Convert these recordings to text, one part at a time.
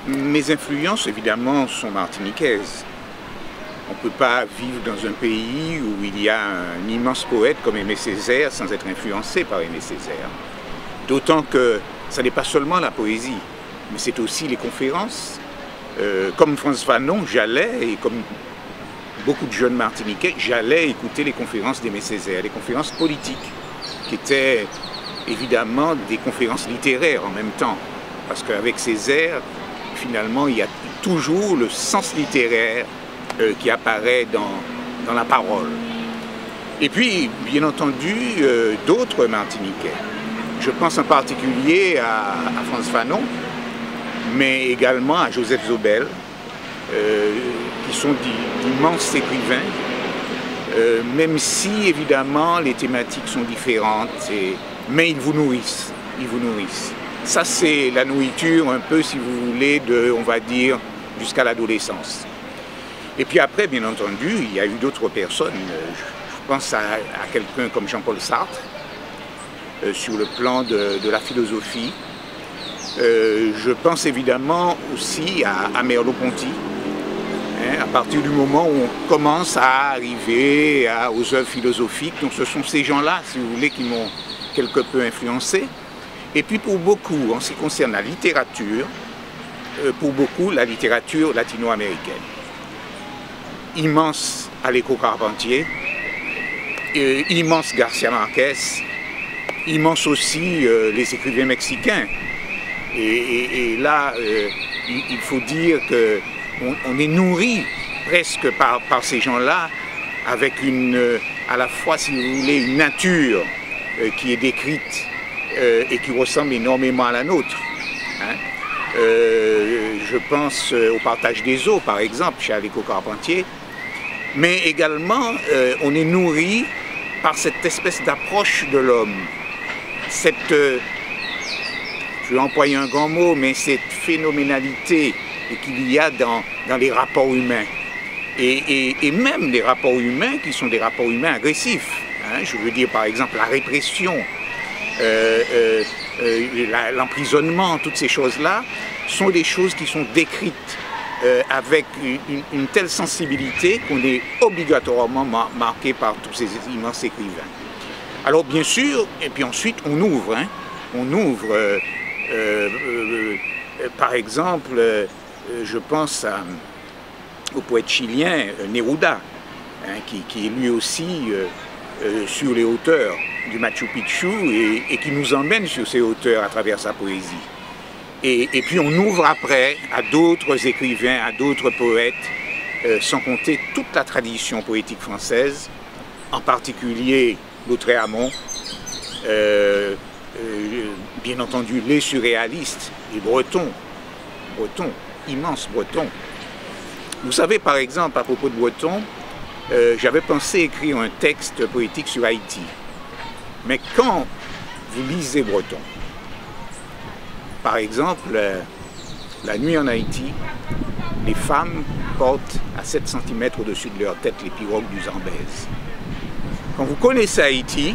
Mes influences, évidemment, sont martiniquaises. On ne peut pas vivre dans un pays où il y a un immense poète comme Aimé Césaire sans être influencé par Aimé Césaire. D'autant que ce n'est pas seulement la poésie, mais c'est aussi les conférences. Comme Frantz Fanon, j'allais, et comme beaucoup de jeunes Martiniquais, j'allais écouter les conférences d'Aimé Césaire, les conférences politiques, qui étaient évidemment des conférences littéraires en même temps. Parce qu'avec Césaire, finalement, il y a toujours le sens littéraire qui apparaît dans la parole. Et puis, bien entendu, d'autres Martiniquais. Je pense en particulier à Frantz Fanon, mais également à Joseph Zobel, qui sont d'immenses écrivains, même si, évidemment, les thématiques sont différentes, mais ils vous nourrissent, ils vous nourrissent. Ça, c'est la nourriture un peu, si vous voulez, on va dire, jusqu'à l'adolescence. Et puis après, bien entendu, il y a eu d'autres personnes. Je pense à quelqu'un comme Jean-Paul Sartre, sur le plan de la philosophie. Je pense évidemment aussi à Merleau-Ponty, à partir du moment où on commence à arriver aux œuvres philosophiques. Donc ce sont ces gens-là, si vous voulez, qui m'ont quelque peu influencé. Et puis pour beaucoup, en ce qui concerne la littérature, pour beaucoup, la littérature latino-américaine. Immense Alejo Carpentier, immense Garcia Marquez, immense aussi les écrivains mexicains. Et là, il faut dire qu'on est nourri presque par ces gens-là, avec à la fois, si vous voulez, une nature qui est décrite et qui ressemble énormément à la nôtre. Hein. Je pense au partage des eaux, par exemple, chez Alejo Carpentier. Mais également, on est nourri par cette espèce d'approche de l'homme. Je vais employer un grand mot, mais cette phénoménalité qu'il y a dans les rapports humains. Et même les rapports humains qui sont des rapports humains agressifs. Hein. Je veux dire, par exemple, la répression, l'emprisonnement, toutes ces choses-là sont des choses qui sont décrites avec une telle sensibilité qu'on est obligatoirement marqué par tous ces immenses écrivains. Alors bien sûr, et puis ensuite on ouvre, hein, par exemple, je pense au poète chilien Neruda, hein, qui est lui aussi sur les hauteurs du Machu Picchu et qui nous emmène sur ces hauteurs à travers sa poésie. Et puis on ouvre après à d'autres écrivains, à d'autres poètes, sans compter toute la tradition poétique française, en particulier Lautréamont, bien entendu les surréalistes, les Bretons, immenses Bretons. Vous savez, par exemple, à propos de Breton, j'avais pensé écrire un texte poétique sur Haïti. Mais quand vous lisez Breton, par exemple, la nuit en Haïti, les femmes portent à 7 cm au-dessus de leur tête les pirogues du Zambèze. Quand vous connaissez Haïti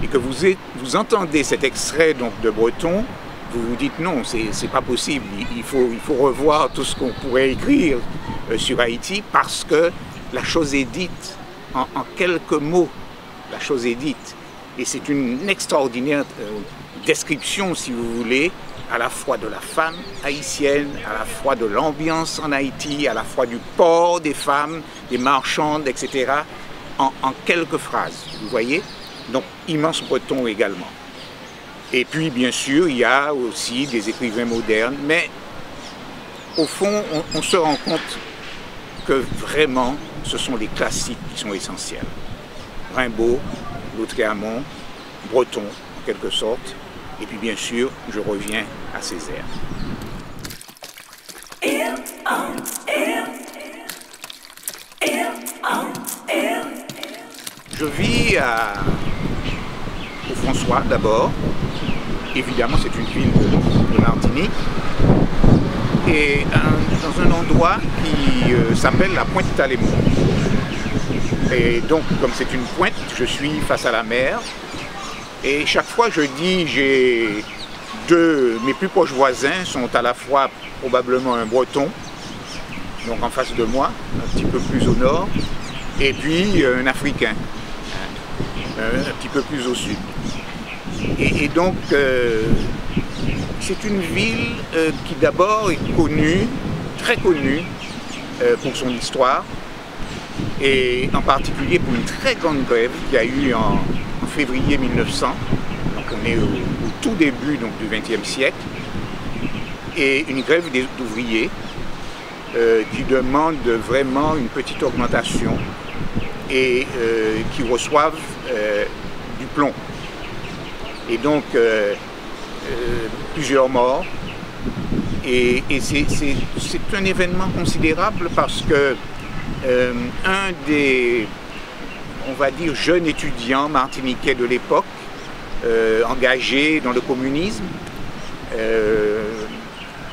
et que vous entendez cet extrait donc, de Breton, vous vous dites non, c'est pas possible, il faut revoir tout ce qu'on pourrait écrire sur Haïti parce que la chose est dite en quelques mots, la chose est dite. Et c'est une extraordinaire description, si vous voulez, à la fois de la femme haïtienne, à la fois de l'ambiance en Haïti, à la fois du port des femmes, des marchandes, etc., en quelques phrases, vous voyez? Donc, immense Breton également. Et puis, bien sûr, il y a aussi des écrivains modernes, mais au fond, on se rend compte que vraiment, ce sont les classiques qui sont essentiels. Rimbaud, Lautréamont, Breton, en quelque sorte, et puis bien sûr, je reviens à Césaire. Je vis au François d'abord. Évidemment, c'est une ville de Martinique. Et dans un endroit qui s'appelle la Pointe Talémon. Et donc, comme c'est une pointe, je suis face à la mer. Et chaque fois, je dis, mes plus proches voisins sont à la fois probablement un Breton, donc en face de moi, un petit peu plus au nord, et puis un Africain, un petit peu plus au sud. Et donc, c'est une ville qui d'abord est connue, très connue, pour son histoire, et en particulier pour une très grande grève qu'il y a eu en février 1900, donc on est au tout début donc, du XXe siècle, et une grève d'ouvriers qui demande vraiment une petite augmentation et qui reçoivent du plomb. Et donc plusieurs morts, et c'est un événement considérable parce que un des, on va dire, jeunes étudiants martiniquais de l'époque, engagé dans le communisme,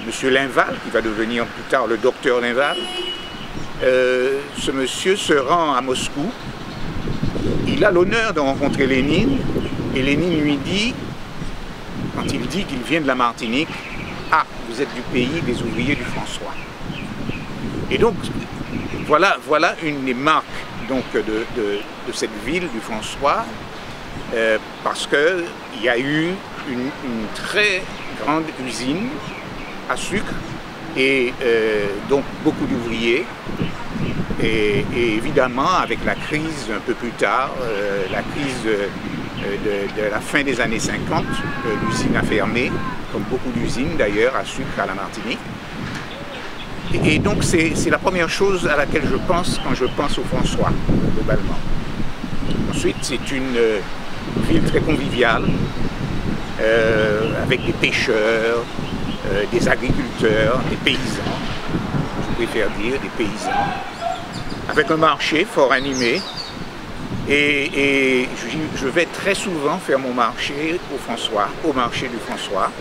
monsieur Linval, qui va devenir plus tard le docteur Linval, ce monsieur se rend à Moscou, il a l'honneur de rencontrer Lénine, et Lénine lui dit, quand il dit qu'il vient de la Martinique, « Ah, vous êtes du pays des ouvriers du François ». Et donc, voilà une des marques donc, de cette ville du François, parce qu'il y a eu une très grande usine à sucre et donc beaucoup d'ouvriers. Et évidemment, avec la crise un peu plus tard, la crise de la fin des années 50, l'usine a fermé, comme beaucoup d'usines d'ailleurs à sucre à la Martinique. Et donc c'est la première chose à laquelle je pense quand je pense au François, globalement. Ensuite, c'est une ville très conviviale, avec des pêcheurs, des agriculteurs, des paysans, je préfère dire des paysans, avec un marché fort animé. Et je vais très souvent faire mon marché au marché du François.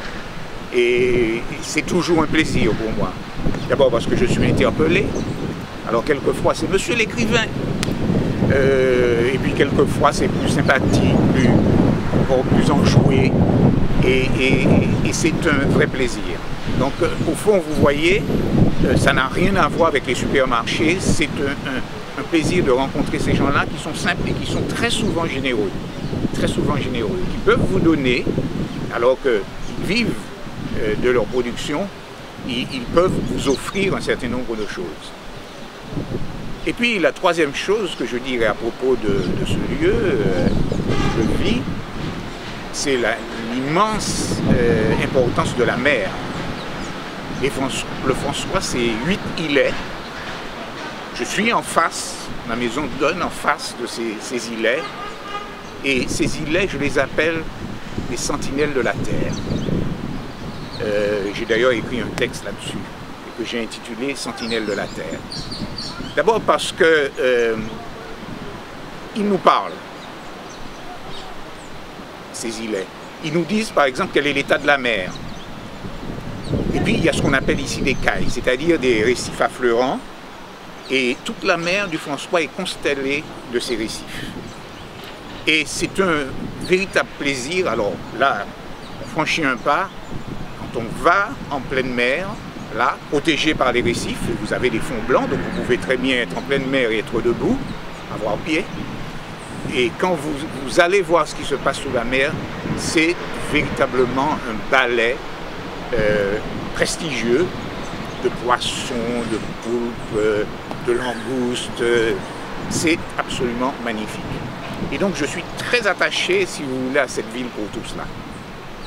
Et c'est toujours un plaisir pour moi. D'abord parce que je suis interpellé. Alors quelquefois c'est monsieur l'écrivain. Et puis quelquefois c'est plus sympathique, encore plus enjoué. Et c'est un vrai plaisir. Donc au fond vous voyez, ça n'a rien à voir avec les supermarchés. C'est un plaisir de rencontrer ces gens-là qui sont simples et qui sont très souvent généreux. Très souvent généreux. Qui peuvent vous donner, alors qu'ils vivent de leur production, ils peuvent vous offrir un certain nombre de choses. Et puis la troisième chose que je dirais à propos de ce lieu où je vis, c'est l'immense importance de la mer. Le François, c'est 8 îlets. Je suis en face, ma maison donne en face de ces îlets. Et ces îlets, je les appelle les sentinelles de la terre. J'ai d'ailleurs écrit un texte là-dessus, que j'ai intitulé « Sentinelles de la Terre ». D'abord parce que ils nous parlent, ces îlets. Ils nous disent par exemple quel est l'état de la mer. Et puis il y a ce qu'on appelle ici des cailles, c'est-à-dire des récifs affleurants. Et toute la mer du François est constellée de ces récifs. Et c'est un véritable plaisir. Alors là, on franchit un pas. Quand on va en pleine mer, là, protégé par les récifs, vous avez des fonds blancs, donc vous pouvez très bien être en pleine mer et être debout, avoir pied. Et quand vous allez voir ce qui se passe sous la mer, c'est véritablement un ballet prestigieux de poissons, de poulpes, de langoustes. C'est absolument magnifique. Et donc je suis très attaché, si vous voulez, à cette ville pour tout cela.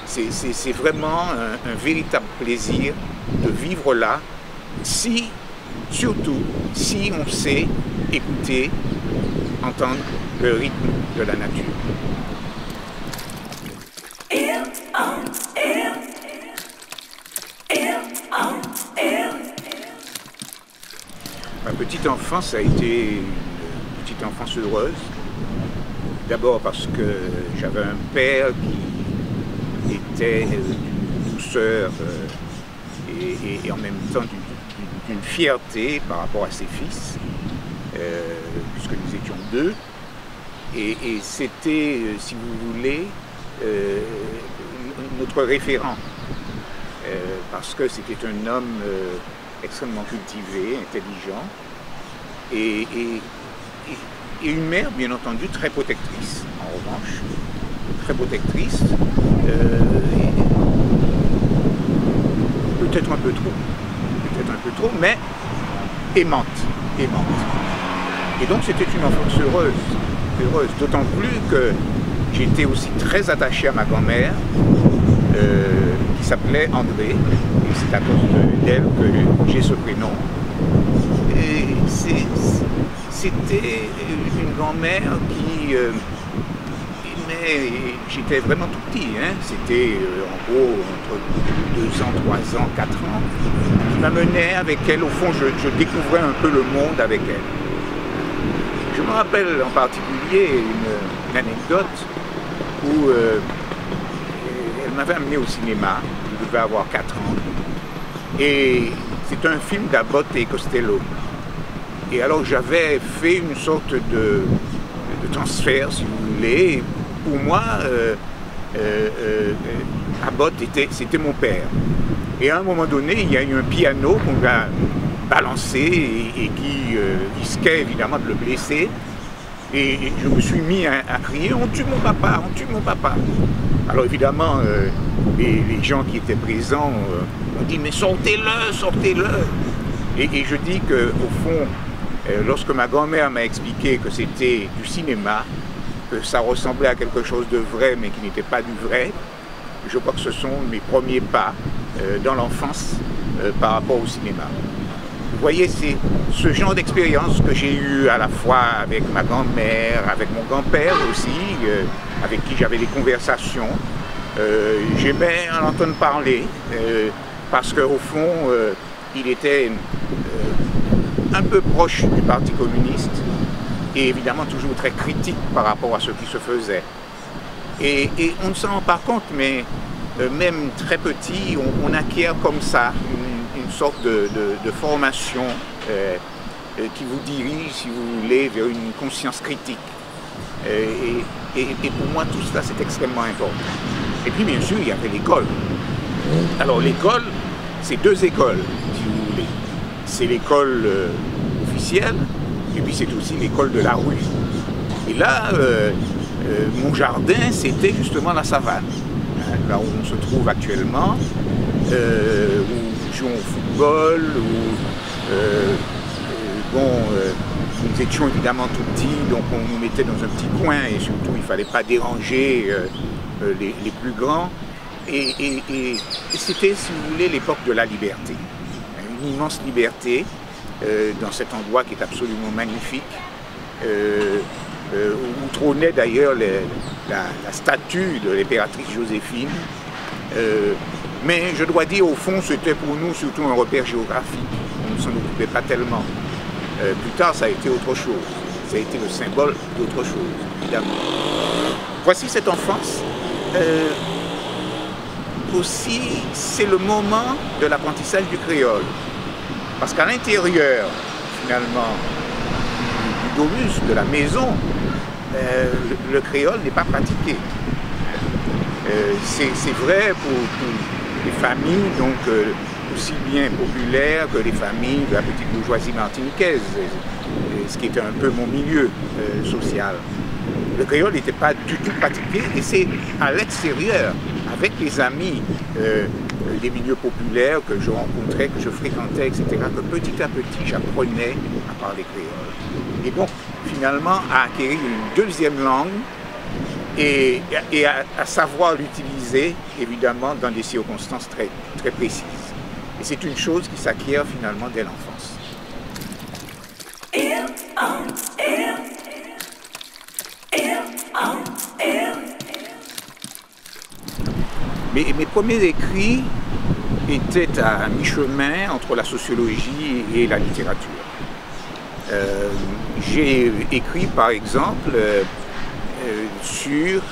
C'est vraiment un véritable plaisir de vivre là, surtout si on sait écouter, entendre le rythme de la nature. Ma petite enfance a été une petite enfance heureuse. D'abord parce que j'avais un père qui était d'une douceur et en même temps d'une fierté par rapport à ses fils, puisque nous étions deux. Et c'était, si vous voulez, notre référent, parce que c'était un homme extrêmement cultivé, intelligent, et une mère, bien entendu, très protectrice, en revanche, très protectrice, peut-être un peu trop, mais aimante. Et donc c'était une enfance heureuse, d'autant plus que j'étais aussi très attaché à ma grand-mère, qui s'appelait André, et c'est à cause d'elle que j'ai ce prénom. Et c'était une grand-mère qui j'étais vraiment tout petit, hein. C'était en gros entre 2 ans, 3 ans, 4 ans, qui m'amenait avec elle. Au fond, je découvrais un peu le monde avec elle. Je me rappelle en particulier une anecdote où elle m'avait amené au cinéma. Je devais avoir 4 ans. Et c'est un film d'Abbott et Costello. Et alors j'avais fait une sorte de transfert, si vous voulez. Et pour moi, Abbott c'était mon père. Et à un moment donné, il y a eu un piano qu'on a balancé et qui risquait évidemment de le blesser. Et je me suis mis à crier « On tue mon papa, on tue mon papa !» Alors évidemment, les gens qui étaient présents ont dit « Mais sortez-le, sortez-le !» Et je dis qu'au fond, lorsque ma grand-mère m'a expliqué que c'était du cinéma, que ça ressemblait à quelque chose de vrai mais qui n'était pas du vrai, je crois que ce sont mes premiers pas dans l'enfance par rapport au cinéma. Vous voyez, c'est ce genre d'expérience que j'ai eu à la fois avec ma grand-mère, avec mon grand-père aussi, avec qui j'avais des conversations. J'aimais en entendre parler, parce qu'au fond, il était un peu proche du Parti communiste et évidemment toujours très critique par rapport à ce qui se faisait. Et on ne s'en rend pas compte, mais même très petit, on acquiert comme ça une sorte de formation qui vous dirige, si vous voulez, vers une conscience critique. Et pour moi, tout cela, c'est extrêmement important. Et puis, bien sûr, il y avait l'école. Alors, l'école, c'est 2 écoles, si vous voulez. C'est l'école officielle, et puis c'est aussi l'école de la rue. Et là, mon jardin, c'était justement la savane, hein, là où on se trouve actuellement, où nous jouons au football, où nous étions évidemment tout petits, donc on nous mettait dans un petit coin, et surtout il ne fallait pas déranger les plus grands. Et c'était, si vous voulez, l'époque de la liberté. Une immense liberté dans cet endroit qui est absolument magnifique, où trônait d'ailleurs la statue de l'impératrice Joséphine. Mais je dois dire, au fond, c'était pour nous surtout un repère géographique. On ne s'en occupait pas tellement. Plus tard, ça a été autre chose. Ça a été le symbole d'autre chose, évidemment. Voici cette enfance. Aussi, c'est le moment de l'apprentissage du créole. Parce qu'à l'intérieur, finalement, du domus, de la maison, le créole n'est pas pratiqué. C'est vrai pour les familles, donc aussi bien populaires que les familles de la petite bourgeoisie martiniquaise, ce qui était un peu mon milieu social. Le créole n'était pas du tout pratiqué, et c'est à l'extérieur, avec les amis des milieux populaires que je rencontrais, que je fréquentais, etc., que petit à petit j'apprenais à parler créole. Et donc finalement à acquérir une deuxième langue et à savoir l'utiliser évidemment dans des circonstances très, très précises. Et c'est une chose qui s'acquiert finalement dès l'enfance. Mes premiers écrits étaient à mi-chemin entre la sociologie et la littérature. J'ai écrit par exemple sur,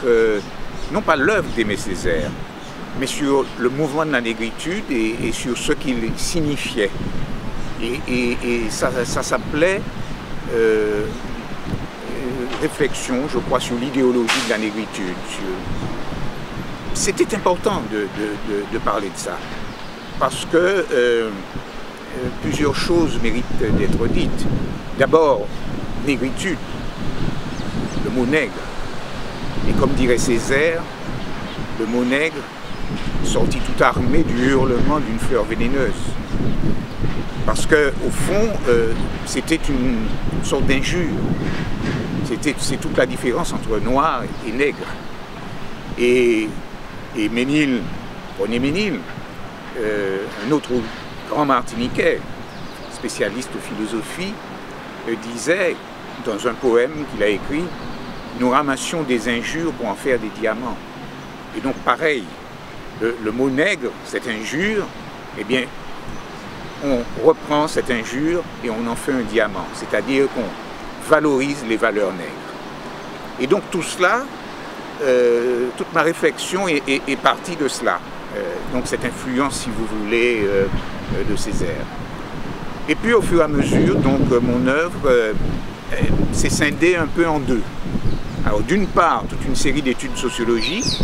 non pas l'œuvre d'Aimé Césaire, mais sur le mouvement de la négritude et sur ce qu'il signifiait. Et ça s'appelait réflexion, je crois, sur l'idéologie de la négritude. C'était important de parler de ça, parce que plusieurs choses méritent d'être dites. D'abord, négritude, le mot nègre. Et comme dirait Césaire, le mot nègre sortit tout armé du hurlement d'une fleur vénéneuse. Parce que, au fond, c'était une sorte d'injure. C'est toute la différence entre noir et nègre. Et Ménil, René Ménil, un autre grand martiniquais, spécialiste de philosophie, disait dans un poème qu'il a écrit, « Nous ramassions des injures pour en faire des diamants ». Et donc pareil, le mot nègre, cette injure, eh bien, on reprend cette injure et on en fait un diamant, c'est-à-dire qu'on valorise les valeurs nègres. Et donc tout cela, toute ma réflexion est partie de cela, donc cette influence, si vous voulez, de Césaire. Et puis au fur et à mesure, donc mon œuvre s'est scindée un peu en deux. Alors d'une part, toute une série d'études sociologiques.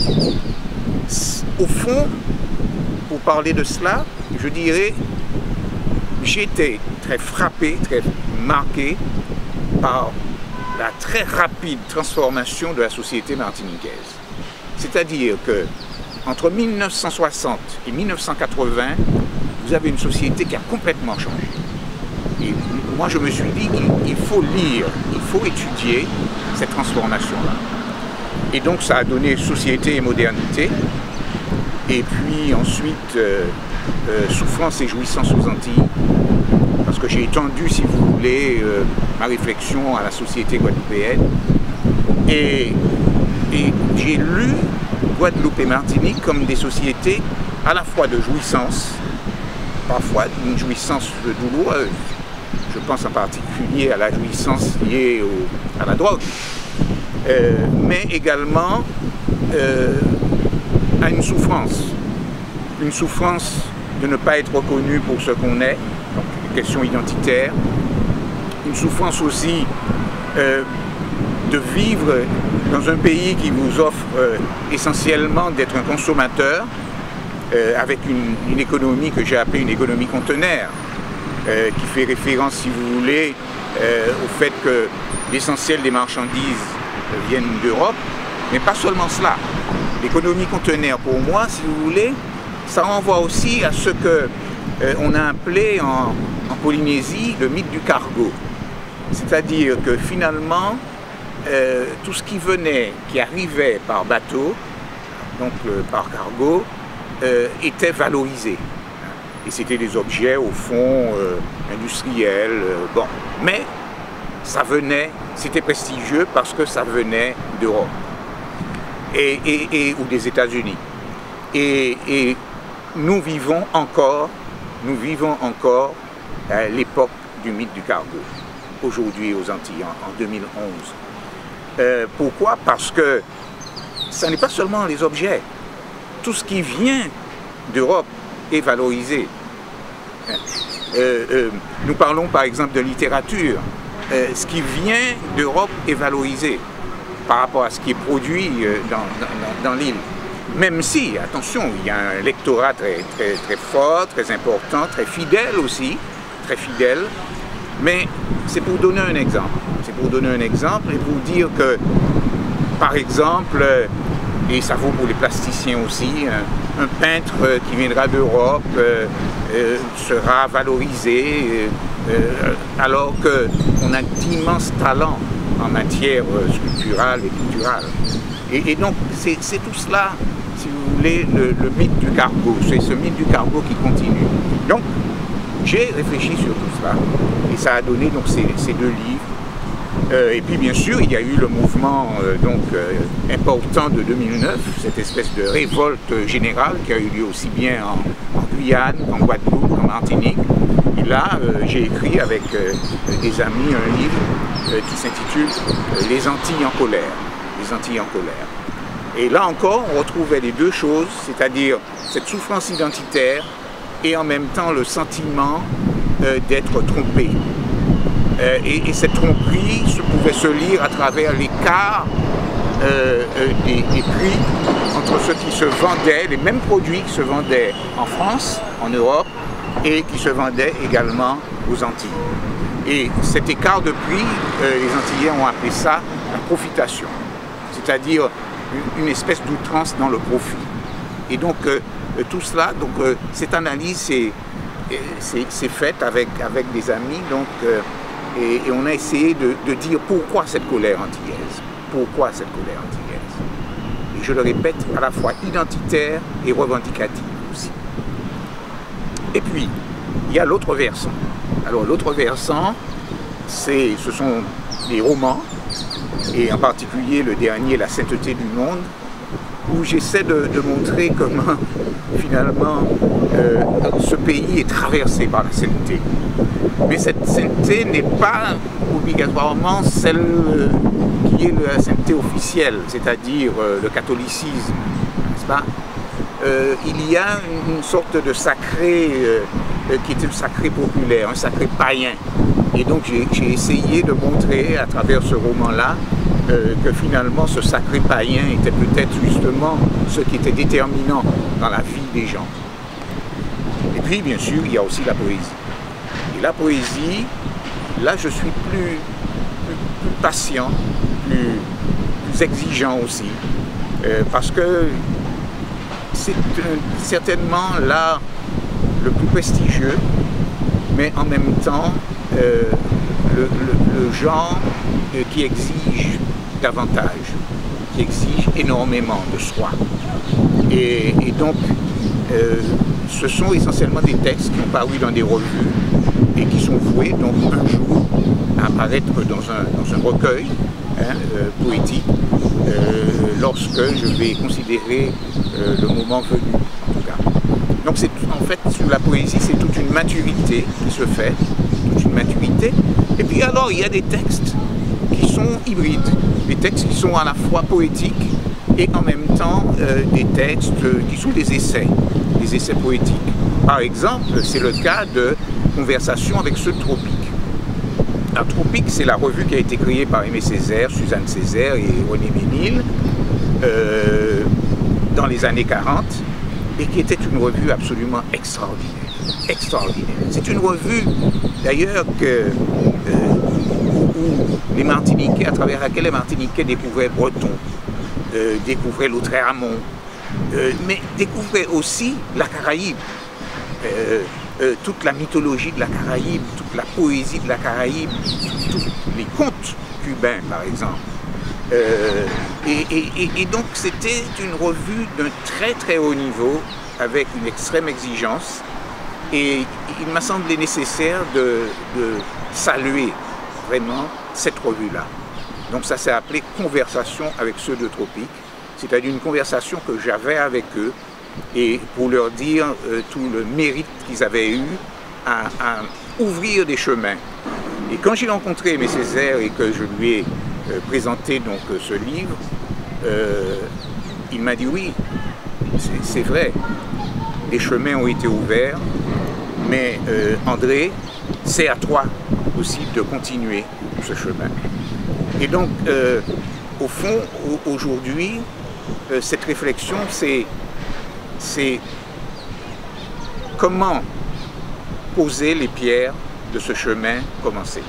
Au fond, pour parler de cela, je dirais, j'étais très frappé, très marqué par la très rapide transformation de la société martiniquaise. C'est-à-dire que entre 1960 et 1980, vous avez une société qui a complètement changé. Et moi, je me suis dit qu'il faut lire, il faut étudier cette transformation-là. Et donc, ça a donné société et modernité. Et puis ensuite, souffrance et jouissance aux Antilles. Parce que j'ai étendu, si vous voulez, ma réflexion à la société guadeloupéenne. Et j'ai lu Guadeloupe et Martinique comme des sociétés à la fois de jouissance, parfois d'une jouissance douloureuse. Je pense en particulier à la jouissance liée à la drogue, mais également à une souffrance de ne pas être reconnu pour ce qu'on est, donc une question identitaire, une souffrance aussi de vivre dans un pays qui vous offre essentiellement d'être un consommateur, avec une économie que j'ai appelée une économie conteneur, qui fait référence, si vous voulez, au fait que l'essentiel des marchandises viennent d'Europe, mais pas seulement cela. L'économie conteneur, pour moi, si vous voulez, ça renvoie aussi à ce qu'on a appelé en Polynésie le mythe du cargo. C'est-à-dire que finalement, tout ce qui venait, qui arrivait par bateau, donc par cargo, était valorisé. Et c'était des objets, au fond, industriels, bon. Mais ça venait, c'était prestigieux parce que ça venait d'Europe ou des États-Unis. Et nous vivons encore l'époque du mythe du cargo, aujourd'hui aux Antilles, en 2011. Pourquoi? Parce que ce n'est pas seulement les objets. Tout ce qui vient d'Europe est valorisé. Nous parlons par exemple de littérature. Ce qui vient d'Europe est valorisé par rapport à ce qui est produit dans l'île. Même si, attention, il y a un lectorat très fort, très important, très fidèle aussi, très fidèle. Mais c'est pour donner un exemple. C'est pour donner un exemple et pour dire que, par exemple, et ça vaut pour les plasticiens aussi, un peintre qui viendra d'Europe sera valorisé alors qu'on a d'immenses talents en matière sculpturale et picturale. Et donc c'est tout cela, si vous voulez, le mythe du cargo, c'est ce mythe du cargo qui continue. Donc j'ai réfléchi sur tout cela et ça a donné donc ces deux livres. Et puis bien sûr il y a eu le mouvement important de 2009, cette espèce de révolte générale qui a eu lieu aussi bien en Guyane qu'en Guadeloupe, en Martinique. Et là j'ai écrit avec des amis un livre qui s'intitule « Les Antilles en colère ». les Antillais en colère. Et là encore, on retrouvait les deux choses, c'est-à-dire cette souffrance identitaire et en même temps le sentiment d'être trompé. Et cette tromperie pouvait se lire à travers l'écart des prix entre ceux qui se vendaient, les mêmes produits qui se vendaient en France, en Europe, et qui se vendaient également aux Antilles. Et cet écart de prix, les Antillais ont appelé ça la profitation, c'est-à-dire une espèce d'outrance dans le profit. Et donc tout cela, donc cette analyse c'est faite avec des amis, donc, et on a essayé de dire pourquoi cette colère antillaise, pourquoi cette colère antillaise. Et je le répète, à la fois identitaire et revendicative aussi. Et puis, il y a l'autre versant. Alors l'autre versant, ce sont des romans, et en particulier le dernier, La sainteté du monde, où j'essaie de montrer comment finalement ce pays est traversé par la sainteté. Mais cette sainteté n'est pas obligatoirement celle qui est la sainteté officielle, c'est-à-dire le catholicisme, n'est-ce pas? Il y a une sorte de sacré qui est un sacré populaire, un sacré païen. Et donc j'ai essayé de montrer à travers ce roman-là que finalement ce sacré païen était peut-être justement ce qui était déterminant dans la vie des gens. Et puis bien sûr il y a aussi la poésie. Et la poésie, là je suis plus patient, plus exigeant aussi, parce que c'est certainement l'art le plus prestigieux, mais en même temps le genre qui exige davantage, qui exige énormément de soi. Et donc, ce sont essentiellement des textes qui ont paru dans des revues et qui sont voués donc un jour à apparaître dans un recueil poétique lorsque je vais considérer le moment venu, en tout cas. Donc en fait, sur la poésie, c'est toute une maturité qui se fait, toute une maturité. Et puis alors, il y a des textes qui sont hybrides, des textes qui sont à la fois poétiques et en même temps des textes qui sont des essais poétiques. Par exemple, c'est le cas de Conversation avec ceux de Tropique. Alors, Tropique, c'est la revue qui a été créée par Aimé Césaire, Suzanne Césaire et René Ménil dans les années 40 et qui était une revue absolument extraordinaire. C'est une revue d'ailleurs où les Martiniquais, à travers laquelle les Martiniquais découvraient Breton, découvraient Lautréamont, mais découvraient aussi la Caraïbe, toute la mythologie de la Caraïbe, toute la poésie de la Caraïbe, tous les contes cubains par exemple. Et donc c'était une revue d'un très très haut niveau, avec une extrême exigence, et il m'a semblé nécessaire de saluer vraiment cette revue-là. Donc ça s'est appelé Conversation avec ceux de Tropique, c'est-à-dire une conversation que j'avais avec eux, et pour leur dire tout le mérite qu'ils avaient eu à ouvrir des chemins. Et quand j'ai rencontré Aimé Césaire et que je lui ai présenté donc ce livre, il m'a dit oui, c'est vrai, les chemins ont été ouverts, mais André, c'est à toi aussi de continuer ce chemin. Et donc, au fond, aujourd'hui, cette réflexion, c'est comment poser les pierres de ce chemin commencé.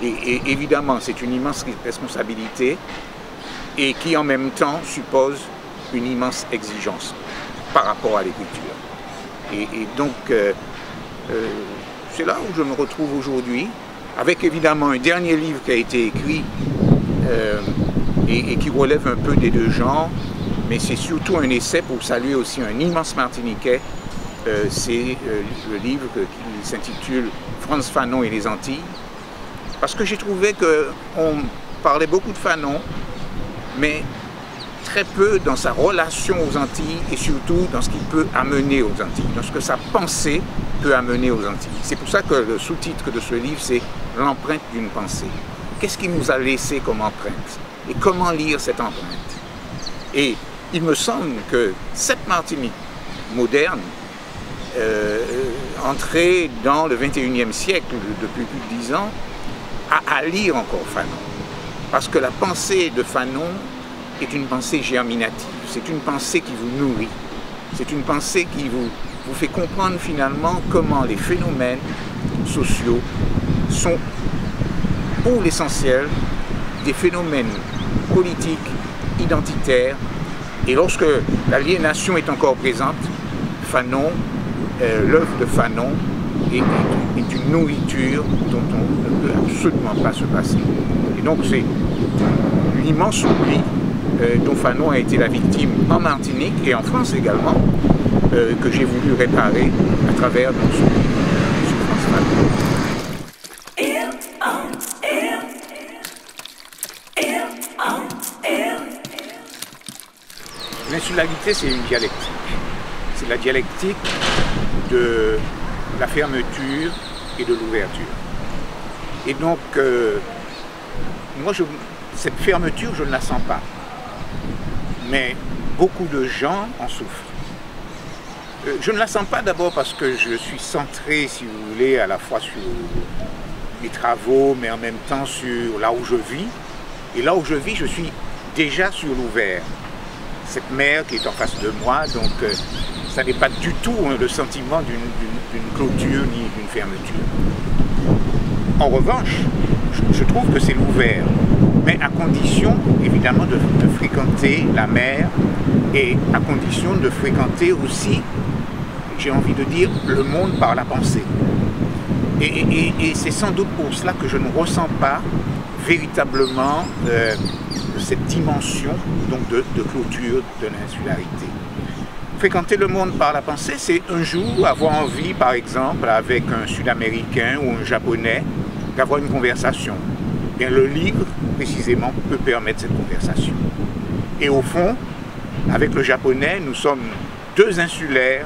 Et évidemment, c'est une immense responsabilité et qui en même temps suppose une immense exigence par rapport à l'écriture. Et donc, c'est là où je me retrouve aujourd'hui, avec évidemment un dernier livre qui a été écrit et qui relève un peu des deux genres, mais c'est surtout un essai pour saluer aussi un immense Martiniquais. C'est le livre qui s'intitule Frantz Fanon et les Antilles, parce que j'ai trouvé qu'on parlait beaucoup de Fanon, mais très peu dans sa relation aux Antilles et surtout dans ce qu'il peut amener aux Antilles, dans ce que sa pensée peut amener aux Antilles. C'est pour ça que le sous-titre de ce livre, c'est L'empreinte d'une pensée. qu'est-ce qu'il nous a laissé comme empreinte et comment lire cette empreinte. Et il me semble que cette Martinique moderne, entrée dans le 21e siècle depuis plus de 10 ans, a à lire encore Fanon. Parce que la pensée de Fanon est une pensée germinative, c'est une pensée qui vous nourrit, c'est une pensée qui vous fait comprendre finalement comment les phénomènes sociaux sont pour l'essentiel des phénomènes politiques, identitaires, et lorsque l'aliénation est encore présente, Fanon, l'œuvre de Fanon est une nourriture dont on ne peut absolument pas se passer. Et donc c'est l'immense oubli dont Fanon a été la victime en Martinique et en France également, que j'ai voulu réparer à travers donc, ce France Fanon. L'insularité, c'est une dialectique. C'est la dialectique de la fermeture et de l'ouverture. Et donc, moi, cette fermeture, je ne la sens pas. Mais beaucoup de gens en souffrent. Je ne la sens pas d'abord parce que je suis centré, si vous voulez, à la fois sur mes travaux, mais en même temps sur là où je vis. Et là où je vis, je suis déjà sur l'ouvert. Cette mer qui est en face de moi, donc ça n'est pas du tout le sentiment d'une clôture ni d'une fermeture. En revanche, je trouve que c'est l'ouvert, mais à condition évidemment de fréquenter la mer et à condition de fréquenter aussi, j'ai envie de dire, le monde par la pensée. Et c'est sans doute pour cela que je ne ressens pas véritablement cette dimension donc, de clôture de l'insularité. Fréquenter le monde par la pensée, c'est un jour avoir envie, par exemple, avec un Sud-Américain ou un Japonais, d'avoir une conversation. Bien, le livre, précisément, peut permettre cette conversation. Et au fond, avec le Japonais, nous sommes deux insulaires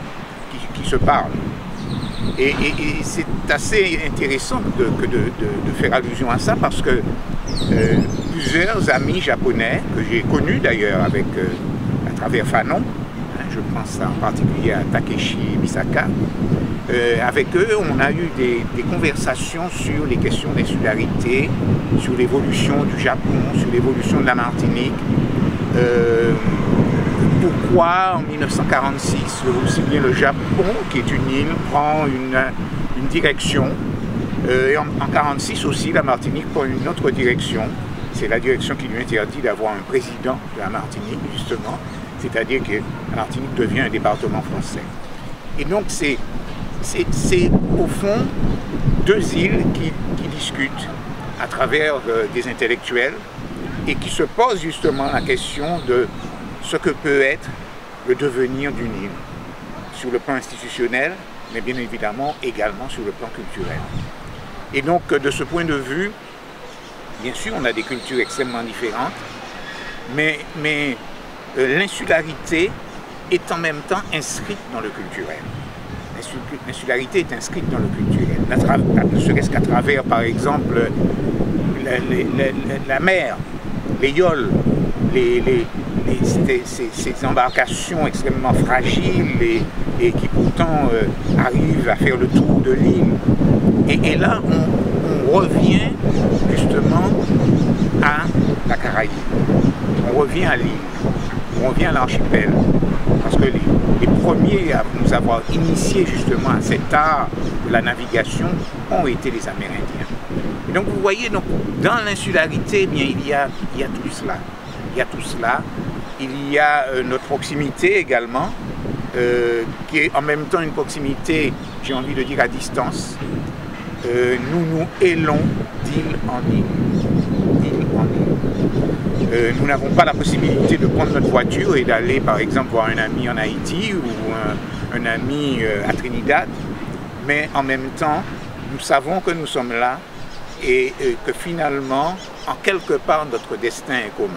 qui se parlent. Et c'est assez intéressant de faire allusion à ça parce que plusieurs amis japonais que j'ai connus d'ailleurs à travers Fanon, je pense en particulier à Takeshi Misaka, avec eux on a eu des conversations sur les questions d'insularité, sur l'évolution du Japon, sur l'évolution de la Martinique. Pourquoi en 1946, aussi bien le Japon, qui est une île, prend une direction, et en 1946 aussi la Martinique prend une autre direction, c'est la direction qui lui interdit d'avoir un président de la Martinique, justement, c'est-à-dire que la Martinique devient un département français. Et donc c'est au fond deux îles qui discutent à travers des intellectuels et qui se posent justement la question de ce que peut être le devenir d'une île, sur le plan institutionnel, mais bien évidemment également sur le plan culturel. Et donc de ce point de vue, bien sûr on a des cultures extrêmement différentes, mais l'insularité est en même temps inscrite dans le culturel. L'insularité est inscrite dans le culturel, ne serait-ce qu'à travers par exemple la mer, les yoles, ces embarcations extrêmement fragiles et qui pourtant arrivent à faire le tour de l'île. Et là, on revient justement à la Caraïbe, on revient à l'île, on revient à l'archipel, parce que les premiers à nous avoir initiés justement à cet art de la navigation ont été les Amérindiens. Et donc vous voyez, donc, dans l'insularité, eh bien, il y a tout cela. Il y a tout cela. Il y a notre proximité également, qui est en même temps une proximité, j'ai envie de dire, à distance. Nous nous hélons d'île en île. Nous n'avons pas la possibilité de prendre notre voiture et d'aller par exemple voir un ami en Haïti ou un ami à Trinidad, mais en même temps, nous savons que nous sommes là et que finalement, en quelque part, notre destin est commun.